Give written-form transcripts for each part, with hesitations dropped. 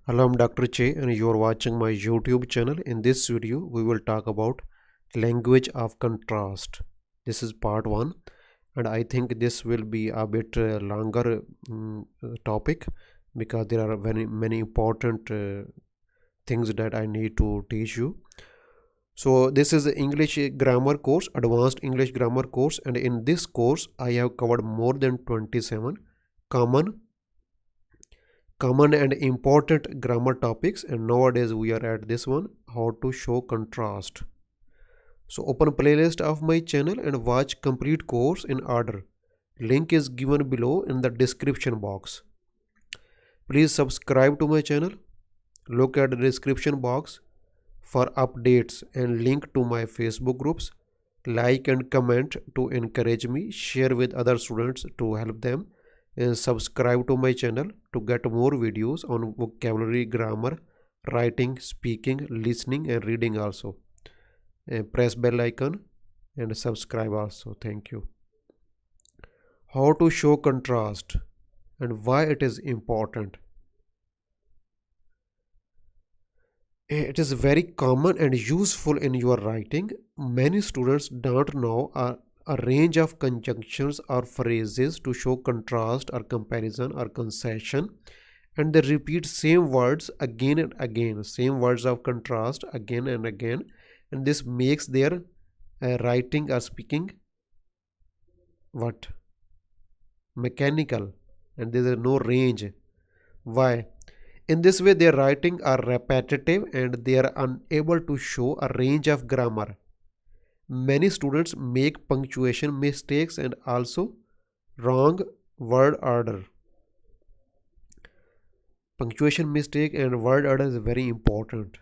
Hello, I'm Dr. Che and you're watching my YouTube channel. In this video, we will talk about language of contrast. This is part 1 and I think this will be a bit longer topic because there are very many important things that I need to teach you. So this is the English grammar course, advanced English grammar course, and in this course I have covered more than 27 common and important grammar topics, and nowadays we are at this one, how to show contrast. So open playlist of my channel and watch complete course in order. Link is given below in the description box. Please subscribe to my channel. Look at the description box for updates and link to my Facebook groups. Like and comment to encourage me. Share with other students to help them. And subscribe to my channel to get more videos on vocabulary, grammar, writing, speaking, listening and reading also. And press bell icon and subscribe also. Thank you. How to show contrast and why it is important. It is very common and useful in your writing. Many students don't know a range of conjunctions or phrases to show contrast or comparison or concession, and they repeat same words again and again, same words of contrast again and again, and this makes their writing or speaking what mechanical, and there is no range. Why? In this way their writing are repetitive and they are unable to show a range of grammar. Many students make punctuation mistakes and also wrong word order. Punctuation mistake and word order is very important.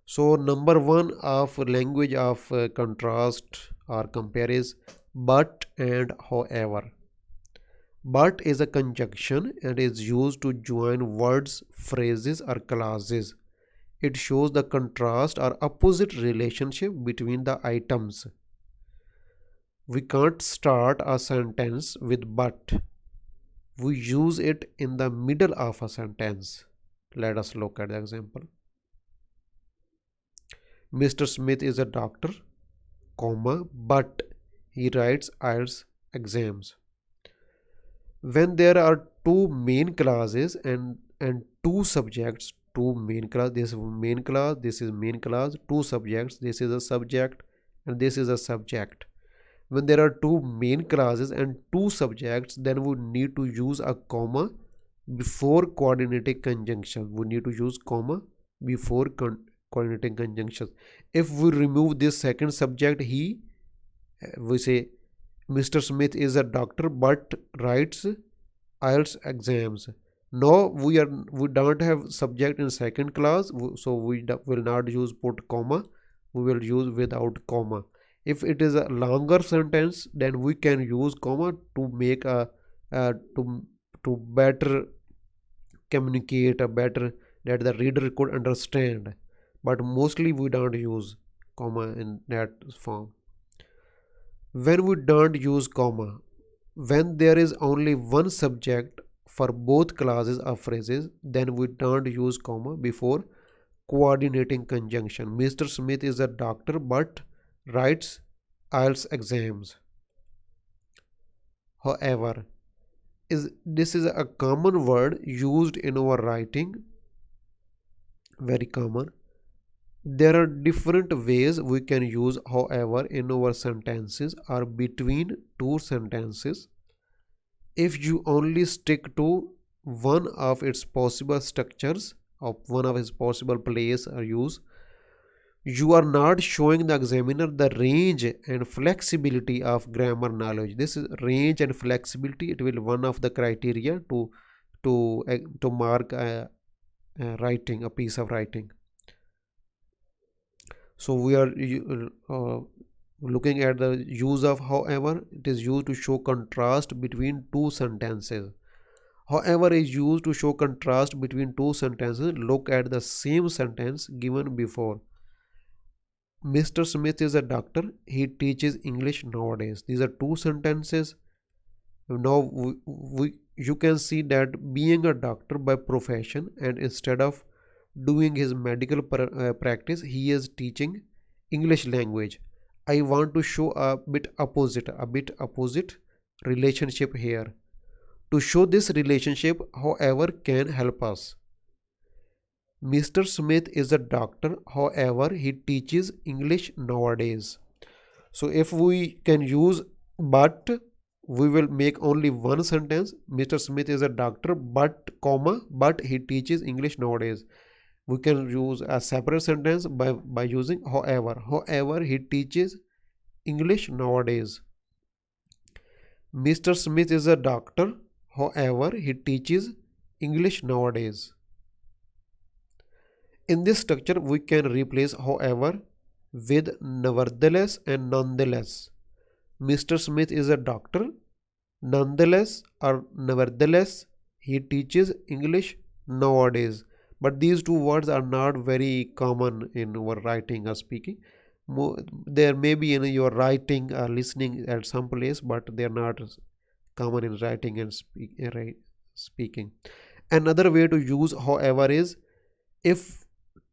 So number one of language of contrast or compare is but and however. But is a conjunction and is used to join words, phrases or clauses. It shows the contrast or opposite relationship between the items. We can't start a sentence with but. We use it in the middle of a sentence. Let us look at the example. Mr. Smith is a doctor, comma, but he writes IELTS exams. When there are two main classes and two subjects, two main class, this is main class, this is main class, two subjects, this is a subject and this is a subject. When there are two main classes and two subjects, then we need to use a comma before coordinating conjunctions. We need to use comma before coordinating conjunctions. If we remove this second subject, we say Mr. Smith is a doctor but writes IELTS exams. Now we don't have subject in second class, so we will not use put comma. We will use without comma. If it is a longer sentence, then we can use comma to make a to better communicate, a better that the reader could understand. But mostly we don't use comma in that form. When we don't use comma, when there is only one subject for both classes of phrases, then we don't use comma before coordinating conjunction. Mr. Smith is a doctor but writes IELTS exams. However, this is a common word used in our writing, very common. There are different ways we can use however in our sentences or between two sentences. If you only stick to one of its possible structures of one of its possible place or use, you are not showing the examiner the range and flexibility of grammar knowledge. This is range and flexibility. It will one of the criteria to mark writing a piece of writing. So we are looking at the use of however. It is used to show contrast between two sentences. However is used to show contrast between two sentences. Look at the same sentence given before. Mr. Smith is a doctor. He teaches English nowadays. These are two sentences. Now you can see that being a doctor by profession, and instead of doing his medical practice, he is teaching English language. I want to show a bit opposite relationship here. To show this relationship, however, can help us. Mr. Smith is a doctor, however, he teaches English nowadays. So if we can use but, we will make only one sentence. Mr. Smith is a doctor, but comma, but he teaches English nowadays. We can use a separate sentence by using however. However, he teaches English nowadays. Mr. Smith is a doctor, however, he teaches English nowadays. In this structure, we can replace however with nevertheless and nonetheless. Mr. Smith is a doctor, nonetheless or nevertheless, he teaches English nowadays. But these two words are not very common in our writing or speaking. There may be in your writing or listening at some place, but they are not common in writing and speaking. Another way to use however is if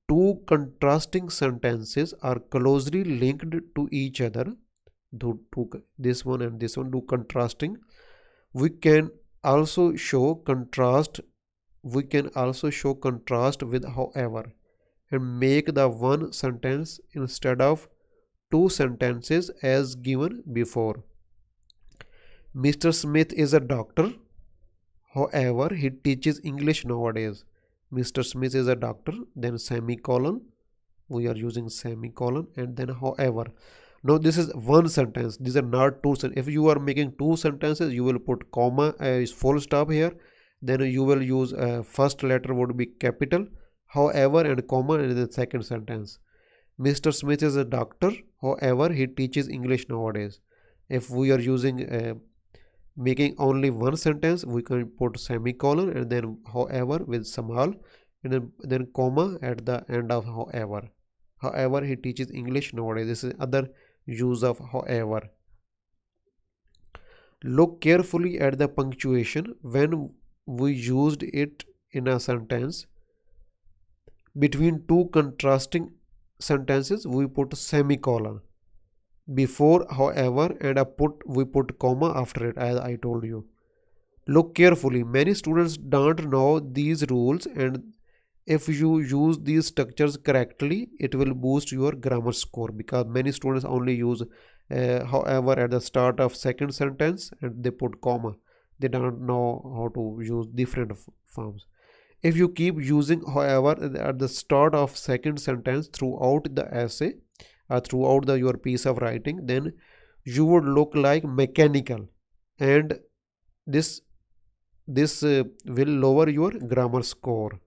two contrasting sentences are closely linked to each other. This one and this one do contrasting. We can also show contrast. We can also show contrast with however and make the one sentence instead of two sentences as given before. Mr. Smith is a doctor, however, he teaches English nowadays. Mr. Smith is a doctor, then semicolon. We are using semicolon and then however. Now this is one sentence. These are not two sentences. If you are making two sentences, you will put comma as full stop here. Then you will use first letter would be capital, however, and comma in the second sentence. Mr. Smith is a doctor, however, he teaches English nowadays. If we are using making only one sentence, we can put semicolon and then however with small and then comma at the end of however. However, he teaches English nowadays. This is other use of however. Look carefully at the punctuation when we used it in a sentence. Between two contrasting sentences, we put semicolon before however and we put comma after it, as I told you. Look carefully. Many students don't know these rules, and if you use these structures correctly, it will boost your grammar score, because many students only use however at the start of second sentence and they put comma. They don't know how to use different forms. If you keep using however at the start of second sentence throughout the essay or throughout your piece of writing, then you would look like mechanical, and this will lower your grammar score.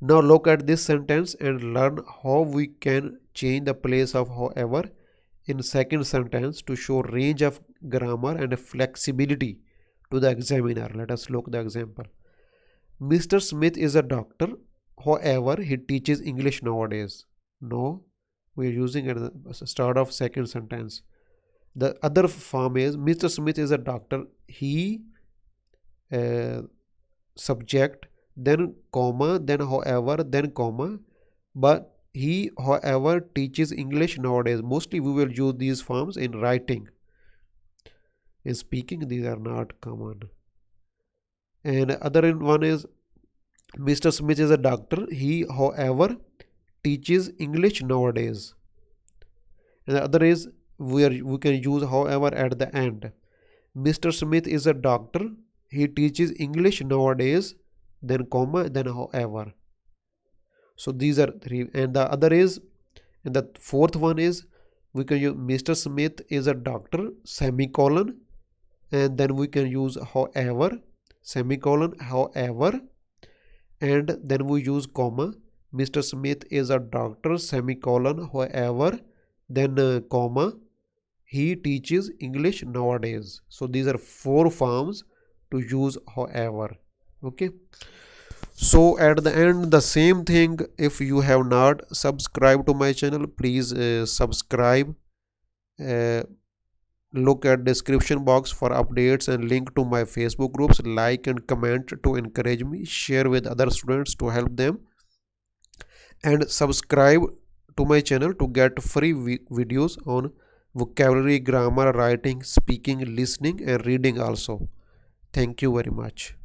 Now look at this sentence and learn how we can change the place of however in second sentence to show range of grammar and flexibility to the examiner. Let us look the example. Mr. Smith is a doctor, however, he teaches English nowadays. No, we are using it at the start of second sentence. The other form is Mr. Smith is a doctor, he subject, then comma, then however, then comma, but he however teaches English nowadays. Mostly we will use these forms in writing. In speaking, these are not common. And other one is Mr. Smith is a doctor, he however teaches English nowadays. And the other is we can use however at the end. Mr. Smith is a doctor, he teaches English nowadays, then comma, then however. So these are three. And the other is, and the fourth one is, we can use Mr. Smith is a doctor, semicolon, and then we can use however, semicolon, however, and then we use comma. Mr. Smith is a doctor, semicolon, however, then comma, he teaches English nowadays. So these are four forms to use however. Okay, so at the end the same thing. If you have not subscribed to my channel, please subscribe look at description box for updates and link to my Facebook groups. Like and comment to encourage me, share with other students to help them, and subscribe to my channel to get free videos on vocabulary, grammar, writing, speaking, listening and reading also. Thank you very much.